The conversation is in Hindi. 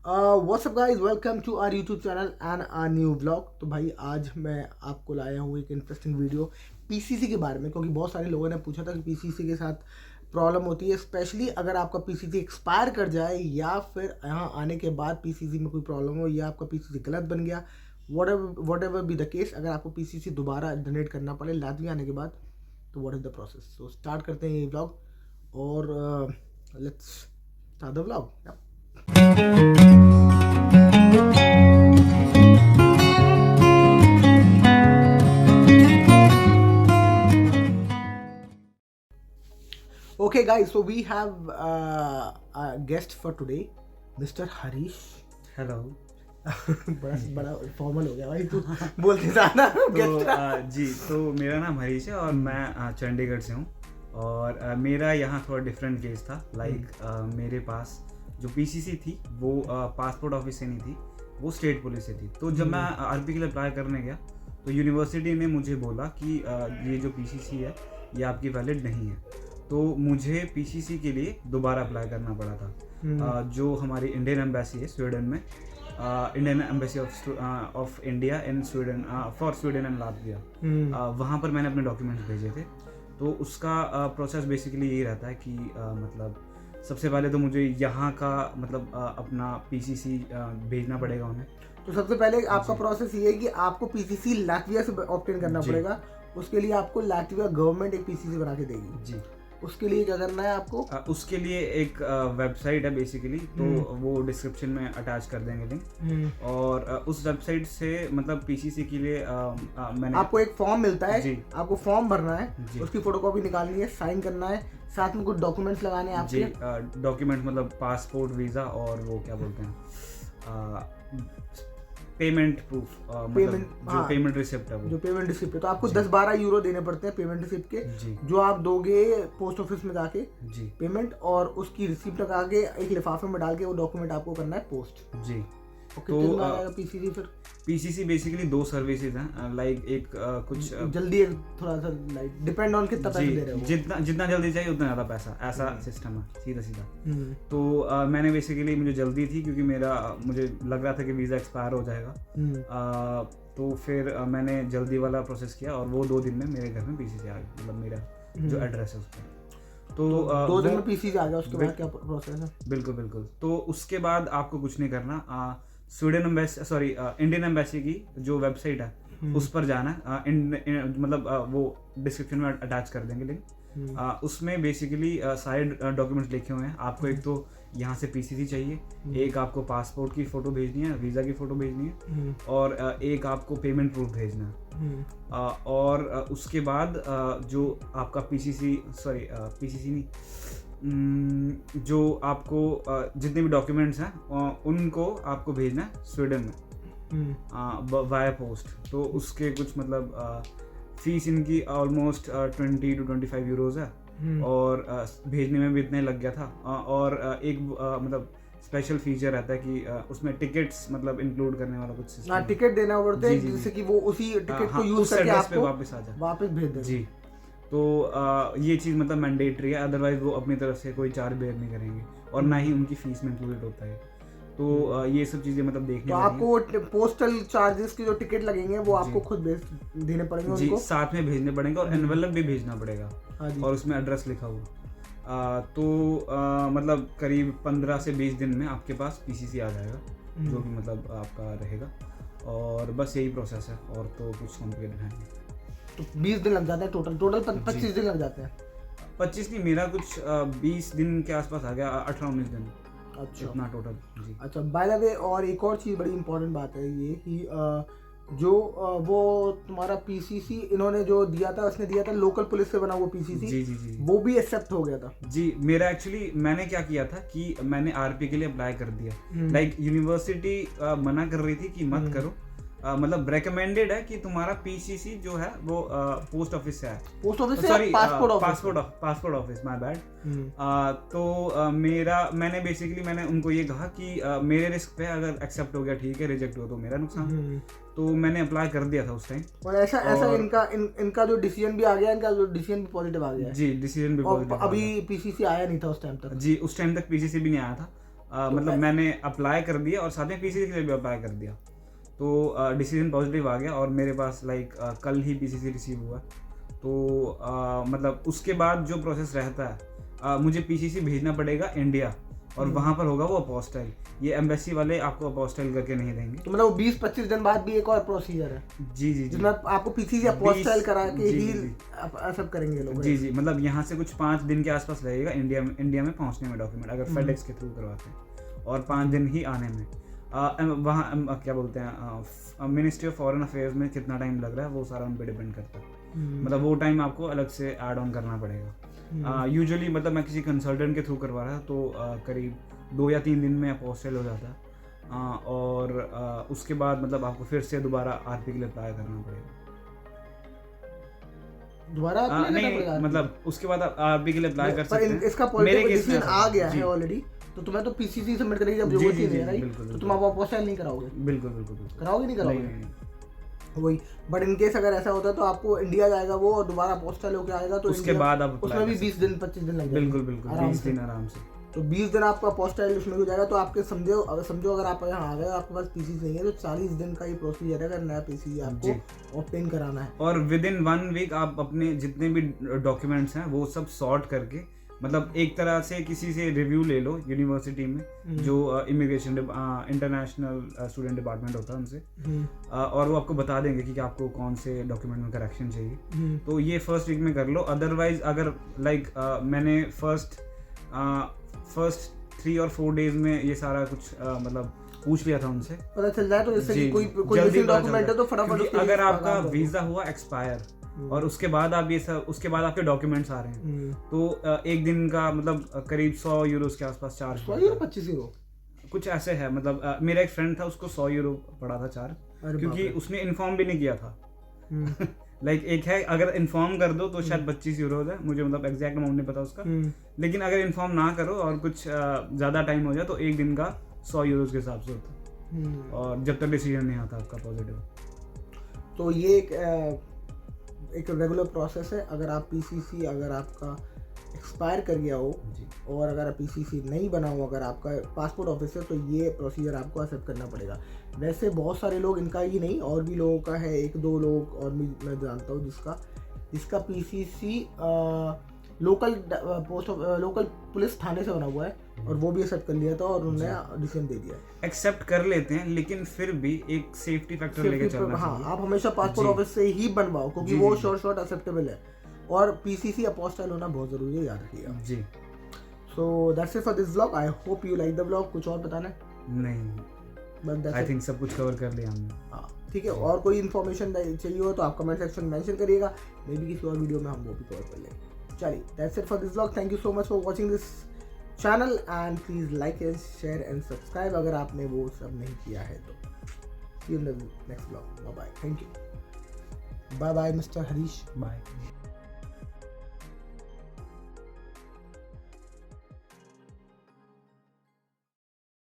WhatsApp guys, welcome to our YouTube channel and our new vlog. तो भाई आज मैं आपको लाया हूँ एक इंटरेस्टिंग वीडियो पीसीसी के बारे में, क्योंकि बहुत सारे लोगों ने पूछा था कि पीसीसी के साथ प्रॉब्लम होती है, स्पेशली अगर आपका पीसीसी एक्सपायर कर जाए या फिर यहाँ आने के बाद पीसीसी में कोई प्रॉब्लम हो या आपका पीसीसी गलत बन गया, what ever be the case, अगर आपको पीसीसी दोबारा जनरेट करना पड़े लातविया आने के बाद, तो व्हाट इज़ द प्रोसेस। तो स्टार्ट करते हैं ये व्लॉग और let's start the vlog. Okay, guys, so we have a guest for today, Mr. Harish. Hello. बड़ा फॉर्मल हो गया भाई, तू बोलते जाना। जी, तो मेरा नाम हरीश है और मैं चंडीगढ़ से हूँ। और मेरा यहाँ थोड़ा डिफरेंट केस था। मेरे पास जो पीसीसी थी वो पासपोर्ट ऑफिस से नहीं थी, वो स्टेट पुलिस से थी। तो जब मैं आरपी के लिए अप्लाई करने गया तो यूनिवर्सिटी ने मुझे बोला कि ये जो पीसीसी है ये आपकी वैलिड नहीं है। तो मुझे पीसीसी के लिए दोबारा अप्लाई करना पड़ा था। जो हमारी इंडियन एम्बेसी है स्वीडन में, Indian embassy of India in Sweden, for Sweden and Latvia, वहाँ पर मैंने अपने डॉक्यूमेंट्स भेजे थे। तो उसका प्रोसेस बेसिकली यही रहता है कि मतलब सबसे पहले तो मुझे यहाँ का मतलब अपना पीसीसी भेजना पड़ेगा उन्हें। तो सबसे पहले आपका प्रोसेस ये है कि आपको पीसीसी लातविया से ऑब्टेन करना पड़ेगा। उसके लिए आपको लातविया गवर्नमेंट एक पीसीसी बना के देगी जी। उसके लिए क्या करना है आपको? उसके लिए एक वेबसाइट है बेसिकली, तो वो डिस्क्रिप्शन में अटैच कर देंगे लिंक। और उस वेबसाइट से मतलब पीसीसी के लिए मैंने आपको एक फॉर्म मिलता है जी। आपको फॉर्म भरना है, उसकी फोटोकॉपी निकालनी है, साइन करना है, साथ में कुछ डॉक्यूमेंट्स लगाने हैं आपके। जी, डॉक्यूमेंट मतलब पासपोर्ट, वीज़ा और वो क्या बोलते हैं पेमेंट प्रूफ, पेमेंट रिसिप्ट है वो। जो पेमेंट रिसिप्ट है, तो आपको 10-12 यूरो देने पड़ते हैं पेमेंट रिसिप्ट के, जो आप दोगे पोस्ट ऑफिस में जाके जी पेमेंट, और उसकी रिसिप्ट लगा के एक लिफाफे में डाल के वो डॉक्यूमेंट आपको करना है पोस्ट जी। तो पीसीसी फिर पीसीसी बेसिकली 2 सर्विसेज हैं। लाइक एक कुछ जल्दी थोड़ा सा लाइक डिपेंड ऑन कितना पैसा दे रहे हो, जितना जल्दी चाहिए उतना ज़्यादा पैसा, ऐसा सिस्टम है सीधा सीधा। तो मैंने बेसिकली, मुझे जल्दी थी क्योंकि मुझे लग रहा था कि वीज़ा एक्सपायर हो जाएगा। तो फिर मैंने जल्दी वाला प्रोसेस किया और वो 2 दिन में मेरे घर में पीसीसी आ गया, मतलब मेरा जो एड्रेस है उस पर। तो 2 दिन में पीसीसी आ गया। उसके बाद क्या प्रोसेस है? बिल्कुल। तो उसके बाद आपको कुछ नहीं करना, Sweden embassy, sorry Indian embassy की जो वेबसाइट है उस पर जाना है। मतलब वो डिस्क्रिप्शन में अटैच कर देंगे लिंक। उसमें बेसिकली सारे डॉक्यूमेंट्स लिखे हुए हैं। आपको एक तो यहाँ से पीसीसी चाहिए, एक आपको पासपोर्ट की फ़ोटो भेजनी है, वीज़ा की फ़ोटो भेजनी है, और एक आपको पेमेंट प्रूफ भेजना है। और उसके बाद जो आपका पीसीसी नहीं, जो आपको जितने भी डॉक्यूमेंट्स हैं उनको आपको भेजना है स्वीडन में वाया पोस्ट। तो उसके कुछ मतलब फीस इनकी ऑलमोस्ट 20 to 25 यूरोज़ है, और भेजने में भी इतने लग गया था। और एक मतलब स्पेशल फीचर रहता है कि उसमें टिकट्स मतलब इंक्लूड करने वाला कुछ सिस्टम, टिकट देना पड़ता है जिससे कि वो उसी टिकट को यूज करके आपको वापस भेज दें जी। तो ये चीज़ मतलब मैंडेटरी है, अदरवाइज वो अपनी तरफ से कोई चार्ज बेयर नहीं करेंगे और ना ही उनकी फीस में इंक्लूडेड होता है। तो ये सब चीज़ें मतलब देखने तो आपको पोस्टल चार्जेस के जो टिकट लगेंगे वो आपको खुद देने पड़ेंगे जी, उनको, साथ में भेजने पड़ेंगे, और एनवेलप भी भेजना पड़ेगा और उसमें एड्रेस लिखा हुआ। तो मतलब करीब 15 से 20 दिन में आपके पास पीसीसी आ जाएगा, जो भी मतलब आपका रहेगा। और बस यही प्रोसेस है, और तो कुछ कॉम्प्लिकेटेड है नहीं। तो 20 दिन लग जाते हैं टोटल 25 दिन लग जाते हैं। 25 नहीं, मेरा कुछ 20 दिन के आसपास आ गया, 18-19 दिन। अच्छा, इतना टोटल जी। अच्छा, बाय द वे, और एक और चीज़ बड़ी इंपॉर्टेंट बात है ये कि जो वो तुम्हारा पीसीसी इन्होंने जो दिया था, उसने दिया था लोकल पुलिस से बना हुआ पीसीसी। जी, वो भी एक्सेप्ट हो गया था जी। मेरा एक्चुअली मैंने क्या किया था कि मैंने आरपी के लिए अप्लाई कर दिया। लाइक यूनिवर्सिटी मना कर रही थी कि मत करो, मतलब रेकमेंडेड है कि तुम्हारा पीसीसी जो है वो पोस्ट ऑफिस से है, sorry passport office, my bad. तो मैंने बेसिकली उनको ये कहा कि मेरे रिस्क पे अगर एक्सेप्ट हो गया ठीक है, रिजेक्ट हो तो मेरा नुकसान। तो मैंने अप्लाई कर दिया था उस टाइम, और ऐसा इनका जो डिसीजन भी आ गया, इनका जो डिसीजन भी पॉजिटिव आ गया जी। डिसीजन भी पॉजिटिव, अभी पीसीसी आया नहीं था उस टाइम तक जी। उस टाइम तक पीसीसी भी नहीं आया था। मतलब मैंने अप्लाई कर दिया और साथ में पीसीसी के लिए भी अप्लाई कर दिया, तो डिसीजन पॉजिटिव आ गया और मेरे पास लाइक कल ही पीसीसी रिसीव हुआ। तो मतलब उसके बाद जो प्रोसेस रहता है, मुझे पीसीसी भेजना पड़ेगा इंडिया और वहाँ पर होगा वो अपोस्टाइल। ये एम्बेसी वाले आपको अपोस्टाइल करके नहीं देंगे। तो मतलब 20-25 दिन बाद भी एक और प्रोसीजर है जी जी जी, जिसमें आपको पीसीसी अपोस्टाइल करा के ही सब करेंगे लोग। जी जी, मतलब यहाँ से कुछ 5 दिन के आसपास लगेगा इंडिया में पहुँचने में डॉक्यूमेंट, अगर फेडेक्स के थ्रू करवाते हैं, और 5 दिन ही आने में। वहाँ क्या बोलते हैं, मिनिस्ट्री ऑफ फॉरेन अफेयर्स में कितना टाइम लग रहा है वो सारा उन पर डिपेंड करता है। मतलब वो टाइम आपको अलग से ऐड ऑन करना पड़ेगा। यूजुअली मतलब मैं किसी कंसल्टेंट के थ्रू करवा रहा तो करीब 2 या 3 दिन में अपोस्टाइल हो जाता है। और उसके बाद मतलब आपको फिर से दोबारा आरपी के लिए अप्लाई करना पड़ेगा। दोबारा नहीं, मतलब उसके बाद आप आरपी के लिए अप्लाई कर सकते हैं। इसका पॉलिटिकल डिसीजन आ गया है ऑलरेडी, तो तुम्हें तो पीसीसी सबमिट करने की जब जरूरत ही नहीं है, राइट? तो तुम आप अपोस्टाइल नहीं कराओगे? बिल्कुल बिल्कुल बिल्कुल कराओगे, नहीं कराओगे? वही, बट इन केस अगर ऐसा होता है तो आपको इंडिया जाएगा वो और दोबारा अपोस्टाइल होके आएगा, तो उसके बाद आप उसमें भी 20 दिन 25 दिन लग जाएंगे। बिल्कुल बिल्कुल 20 दिन आराम से। तो 20 दिन आपका अपोस्टाइल उसमें हो जाएगा। तो आपके समझो अगर आप यहाँ आ गए आपके पास पीसीसी नहीं है तो 40 दिन का ये प्रोसीजर है अगर नया पीसीसी आपको ऑब्टेन कराना है। और विद इन 1 वीक आप अपने जितने भी डॉक्यूमेंट्स हैं वो सब सॉर्ट करके, मतलब एक तरह से किसी से रिव्यू ले लो यूनिवर्सिटी में, जो इमिग्रेशन इंटरनेशनल स्टूडेंट डिपार्टमेंट होता है उनसे, और वो आपको बता देंगे कि आपको कौन से डॉक्यूमेंट में करेक्शन चाहिए। तो ये फर्स्ट वीक में कर लो। अदरवाइज अगर लाइक मैंने फर्स्ट 3 और 4 डेज में ये सारा कुछ मतलब पूछ लिया था उनसे, पता चल जाए तो इससे कोई मिसिंग डॉक्यूमेंट है तो फटाफट। अगर आपका वीजा हुआ एक्सपायर और उसके बाद आप ये सब, उसके बाद आपके डॉक्यूमेंट्स आ रहे हैं, तो एक दिन का मतलब करीब 100 यूरोस के आसपास चार्ज। 100 यूरो 25 यूरो कुछ ऐसे है। मतलब मेरा एक फ्रेंड था, उसको 100 यूरो पड़ा था चार्ज, क्योंकि उसने इन्फॉर्म भी नहीं किया था। लाइक एक है, अगर इन्फॉर्म कर दो तो शायद 25 यूरो है, मुझे मतलब एग्जैक्ट अमाउंट नहीं पता उसका। लेकिन अगर इन्फॉर्म ना करो और कुछ ज़्यादा टाइम हो जाए तो एक दिन का 100 यूरोस के हिसाब से होता है, और जब तक डिसीजन नहीं आता आपका पॉजिटिव। तो ये एक रेगुलर प्रोसेस है। अगर आप पीसीसी अगर आपका एक्सपायर कर गया हो और अगर पीसीसी नहीं बना हो, अगर आपका पासपोर्ट ऑफिस है, तो ये प्रोसीजर आपको एक्सेप्ट करना पड़ेगा। वैसे बहुत सारे लोग, इनका ही नहीं और भी लोगों का है, 1-2 लोग और मैं जानता हूँ जिसका पीसीसी लोकल पुलिस थाने से बना हुआ है और वो भी एक्सेप्ट कर लिया था और उन्होंने डिसीजन दे दिया। एक्सेप्ट कर लेते हैं, लेकिन फिर भी एक सेफ्टी फैक्टर लेके चलना चाहिए। हाँ, आप हमेशा पासपोर्ट ऑफिस से ही बनवाओ, क्योंकि वो शॉर्ट एक्सेप्टेबल है, और पीसीसी अपोस्टाइल होना बहुत जरूरी है, याद रखिएगा जी। So that's it for this vlog. I hope you like the vlog. कुछ और बताना है? नहीं, बस आई थिंक सब कुछ कवर कर लिया हमने। हाँ, ठीक है। और कोई इन्फॉर्मेशन चाहिए हो तो आप कमेंट सेक्शन में मेंशन करिएगा, मे बी किसी और वीडियो में हम वो भी कवर कर लेंगे। चलिए, that's it for this vlog. Thank you so much for watching this channel and please like and share and subscribe अगर आपने वो सब नहीं किया है तो। See you in the next vlog. Bye bye. Thank you. Bye bye mister Harish. Bye.